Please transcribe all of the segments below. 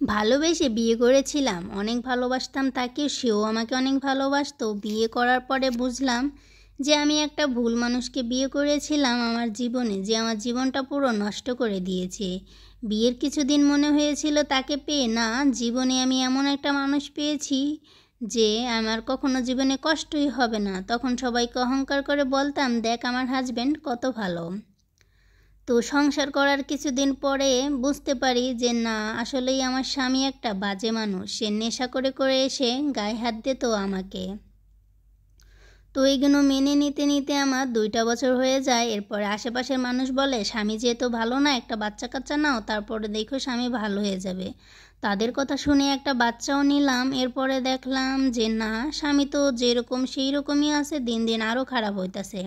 ভালোবেসে বিয়ে করেছিলাম, অনেক ভালোবাসতাম তাকে, সেও আমাকে অনেক ভালোবাসতো। বিয়ে করার পরে বুঝলাম যে আমি একটা ভুল মানুষকে বিয়ে করেছিলাম আমার জীবনে, যে আমার জীবনটা পুরো নষ্ট করে দিয়েছে। বিয়ের কিছুদিন মনে হয়েছিল তাকে পেয়ে না, জীবনে আমি এমন একটা মানুষ পেয়েছি যে আমার কখনো জীবনে কষ্টই হবে না। তখন সবাইকে অহংকার করে বলতাম, দেখ আমার হাজব্যান্ড কত ভালো। তো সংসার করার কিছুদিন পরে বুঝতে পারি যে না, আসলেই আমার স্বামী একটা বাজে মানুষ। সে নেশা করে করে এসে গায়ে হাত দিত আমাকে। তো এইগুলো মেনে নিতে নিতে আমার 2টা বছর হয়ে যায়। এরপরে আশেপাশের মানুষ বলে, স্বামী যেহেতু ভালো না, একটা বাচ্চা কাচ্চা নাও, তারপরে দেখো স্বামী ভালো হয়ে যাবে। তাদের কথা শুনে একটা বাচ্চাও নিলাম। এরপরে দেখলাম যে না, স্বামী তো যেরকম সেই রকমই আছে, দিন দিন আরও খারাপ হইতাছে।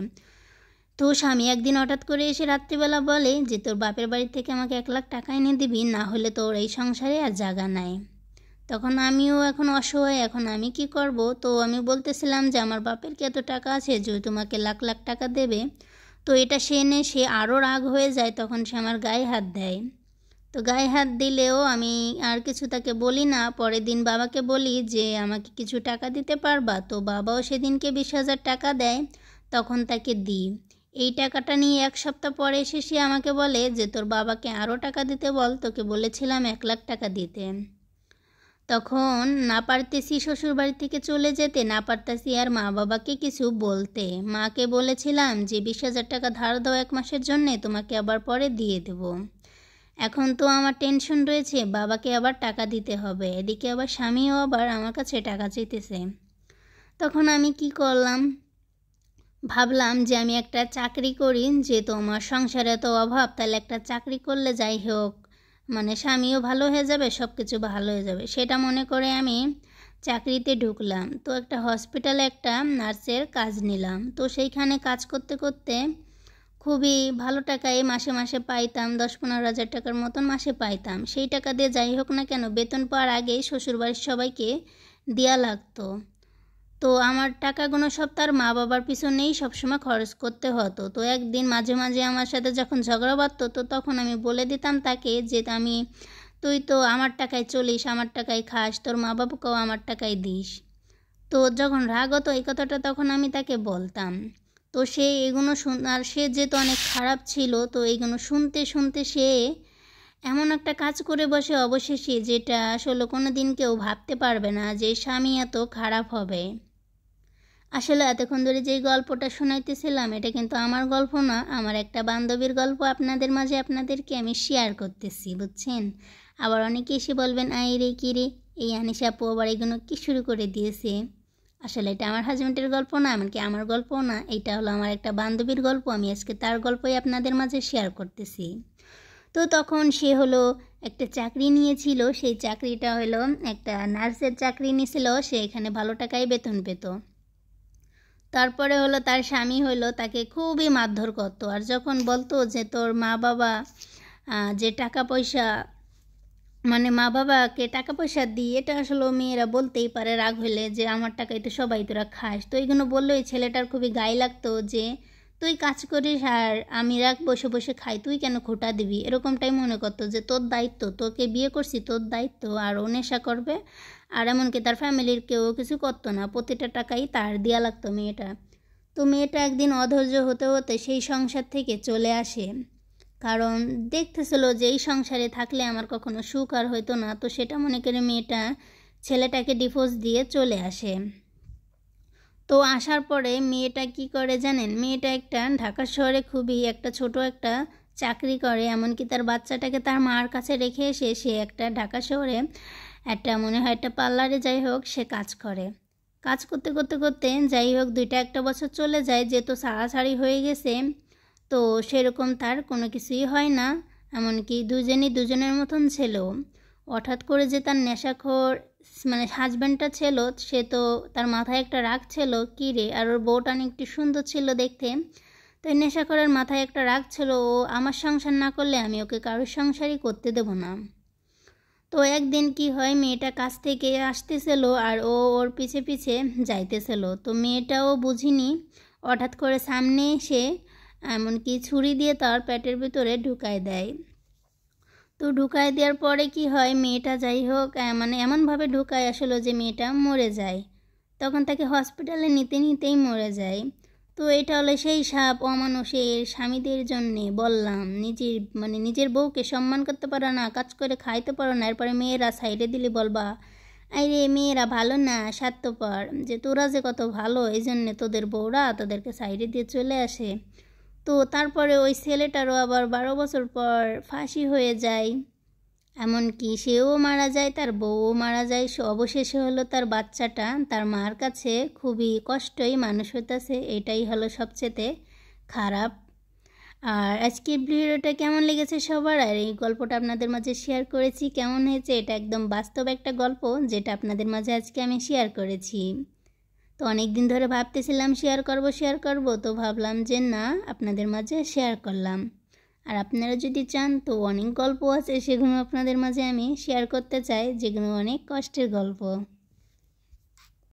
তো স্বামী একদিন হঠাৎ করে এসে রাত্রিবেলা বলে যে তোর বাপের বাড়ি থেকে আমাকে 1 লাখ টাকা এনে দিবি, না হলে তোর এই সংসারে আর জায়গা নাই। তখন আমিও এখন অসহায়, এখন আমি কি করব। তো আমি বলতেছিলাম যে আমার বাপের কি এত টাকা আছে যে তোমাকে লাখ লাখ টাকা দেবে। তো এটা সে আরও রাগ হয়ে যায়, তখন সে আমার গায়ে হাত দেয়। তো গায়ে হাত দিলেও আমি আর কিছু তাকে বলি না। পরের দিন বাবাকে বলি যে আমাকে কিছু টাকা দিতে পারবা। তো বাবাও সেদিনকে 20,000 টাকা দেয়, তখন তাকে দিই। এই টাকাটা নিয়ে 1 সপ্তাহ পরে এসে সে আমাকে বলে যে তোর বাবাকে আরও টাকা দিতে বল, তোকে বলেছিলাম 1 লাখ টাকা দিতে। তখন না পারতেছি শ্বশুর বাড়ি থেকে চলে যেতে, না পারতেছি আর মা বাবাকে কিছু বলতে। মাকে বলেছিলাম যে 20,000 টাকা ধার দাও 1 মাসের জন্যে, তোমাকে আবার পরে দিয়ে দেব। এখন তো আমার টেনশন রয়েছে, বাবাকে আবার টাকা দিতে হবে, এদিকে আবার স্বামীও আবার আমার কাছে টাকা চাইতেছে। তখন আমি কি করলাম, ভাবলাম যে আমি একটা চাকরি করি, যেহেতু আমার সংসারে তো অভাব, তাহলে একটা চাকরি করলে যাই হোক মানে স্বামীও ভালো হয়ে যাবে, সব কিছু ভালো হয়ে যাবে, সেটা মনে করে আমি চাকরিতে ঢুকলাম। তো একটা হসপিটালে একটা নার্সের কাজ নিলাম। তো সেইখানে কাজ করতে করতে খুবই ভালো টাকায় মাসে মাসে পাইতাম, 10-15 হাজার টাকার মতন মাসে পাইতাম। সেই টাকা দিয়ে যাই হোক না কেন বেতন পাওয়ার আগেই শ্বশুরবাড়ির সবাইকে দেয়া লাগতো। তো আমার টাকাগুলো সব তার মা বাবার পিছনেই সবসময় খরচ করতে হতো। তো একদিন মাঝে মাঝে আমার সাথে যখন ঝগড়া বাঁধতো, তো তখন আমি বলে দিতাম তাকে যে তুই তো আমার টাকায় চলিস, আমার টাকায় খাস, তোর মা বাবাকেও আমার টাকায় দিস। তো যখন রাগ হতো এই কথাটা তখন আমি তাকে বলতাম। তো সে এগুলো আর সে যেহেতু অনেক খারাপ ছিল, তো এইগুলো শুনতে শুনতে সে এমন একটা কাজ করে বসে অবশেষে, যেটা আসলে কোনো দিন কেউ ভাবতে পারবে না যে স্বামী এত খারাপ হবে। আসলে এতক্ষণ ধরে যেই গল্পটা শোনাইতেছিলাম, এটা কিন্তু আমার গল্প না, আমার একটা বান্ধবীর গল্প আপনাদের মাঝে আপনাদেরকে আমি শেয়ার করতেছি, বুঝছেন। আবার অনেকে এসে বলবেন, আই রে কী রে, এই আনিশা আপু আবার এগুলো কী শুরু করে দিয়েছে। আসলে এটা আমার হাজব্যান্ডের গল্প না, এমনকি আমার গল্পও না, এটা হলো আমার একটা বান্ধবীর গল্প। আমি আজকে তার গল্পই আপনাদের মাঝে শেয়ার করতেছি। তো তখন সে হলো একটা চাকরি নিয়েছিল, সেই চাকরিটা হলো একটা নার্সের চাকরি নিয়েছিল, সে এখানে ভালো টাকায় বেতন পেত। তারপরে হলো তার স্বামী হলো তাকে খুবই মারধর করতো। আর যখন বলতো যে তোর মা বাবা যে টাকা পয়সা মানে মা বাবাকে টাকা পয়সা দিই, এটা আসলে মেয়েরা বলতেই পারে রাগ হইলে যে আমার টাকাই তো সবাই তোরা খাস। তো এইগুলো বললো, এই ছেলেটার খুবই গায়ে লাগতো যে তুই কাজ করিস আর আমি বসে বসে খাই, তুই কেন খোটা দিবি, এরকমটাই মনে করতো যে তোর দায়িত্ব, তোকে বিয়ে করছি তোর দায়িত্ব। আর ও নেশা করবে, আর এমনকি তার ফ্যামিলির কেউ কিছু করতো না, প্রতিটা টাকাই তার দেওয়া লাগতো মেয়েটা। তো মেয়েটা একদিন অধৈর্য হতে হতে সেই সংসার থেকে চলে আসে, কারণ দেখতেছিল যে এই সংসারে থাকলে আমার কখনো সুখ আর হইতো না। তো সেটা মনে করে মেয়েটা ছেলেটাকে ডিভোর্স দিয়ে চলে আসে। তো আসার পরে মেয়েটা কি করে জানেন, মেয়েটা একটা ঢাকা শহরে খুবই একটা ছোট একটা চাকরি করে, এমনকি তার বাচ্চাটাকে তার মার কাছে রেখে এসে সে একটা ঢাকা শহরে একটা মনে হয় একটা পার্লারে যাই হোক সে কাজ করে। কাজ করতে করতে করতে যাই হোক 2-1 বছর চলে যায়, যেহেতু ছাড়াছাড়ি হয়ে গেছে, তো সেরকম তার কোনো কিছুই হয় না, এমনকি দুজনের মতন ছিল। হঠাৎ করে যে তার নেশাখোর মানে হাজব্যান্ডটা ছিল, সে তো তার মাথায় একটা রাগ ছিল, কী রে, আর ওর বউটা অনেকটি সুন্দর ছিল দেখতে। তো এই নেশাখোরের মাথায় একটা রাগ ছিল, ও আমার সংসার না করলে আমি ওকে কারোর সংসারই করতে দেব না। তো একদিন কি হয়, মেয়েটা কাছ থেকে আসতেছিল আর ও ওর পিছে পিছে যাইতেছিল। তো মেয়েটাও বুঝিনি, হঠাৎ করে সামনে এসে এমনকি ছুরি দিয়ে তার পেটের ভিতরে ঢুকায় দেয়। তো ঢুকায় দেওয়ার পরে কি হয়, মেয়েটা যাই হোক মানে এমনভাবে ঢুকায় আসলে যে মেয়েটা মরে যায়। তখন তাকে হসপিটালে নিতে নিতেই মরে যায়। তো এটা হলো সেই সাপ অমানুষের স্বামীদের জন্যে। বললাম নিজের বউকে সম্মান করতে পারো না, কাজ করে খাইতে পারো না, এরপরে মেয়েরা সাইডে দিলে বলবা আরে মেয়েরা ভালো না, স্বার্থপর, যে তোরা যে কত ভালো এই জন্যে তোদের বউরা তোদেরকে সাইডে দিয়ে চলে আসে। তো তারপরে ওই ছেলেটারও আবার 12 বছর পর ফাঁসি হয়ে যায়, এমনকি সেও মারা যায়, তার বউও মারা যায়। অবশেষে হলো তার বাচ্চাটা তার মার কাছে খুবই কষ্টই মানুষ হইতেছে, এটাই হলো সবচেয়ে খারাপ। আর আজকের ভিডিওটা কেমন লেগেছে সবার, আর এই গল্পটা আপনাদের মাঝে শেয়ার করেছি কেমন হয়েছে, এটা একদম বাস্তব একটা গল্প যেটা আপনাদের মাঝে আজকে আমি শেয়ার করেছি। তো অনেক দিন ধরে ভাবতেছিলাম শেয়ার করব, তো ভাবলাম যে না, আপনাদের মাঝে শেয়ার করলাম। আর আপনারা যদি চান তো অনেক গল্প আছে, সেগুলো আপনাদের মাঝে আমি শেয়ার করতে চাই, যেগুলো অনেক কষ্টের গল্প।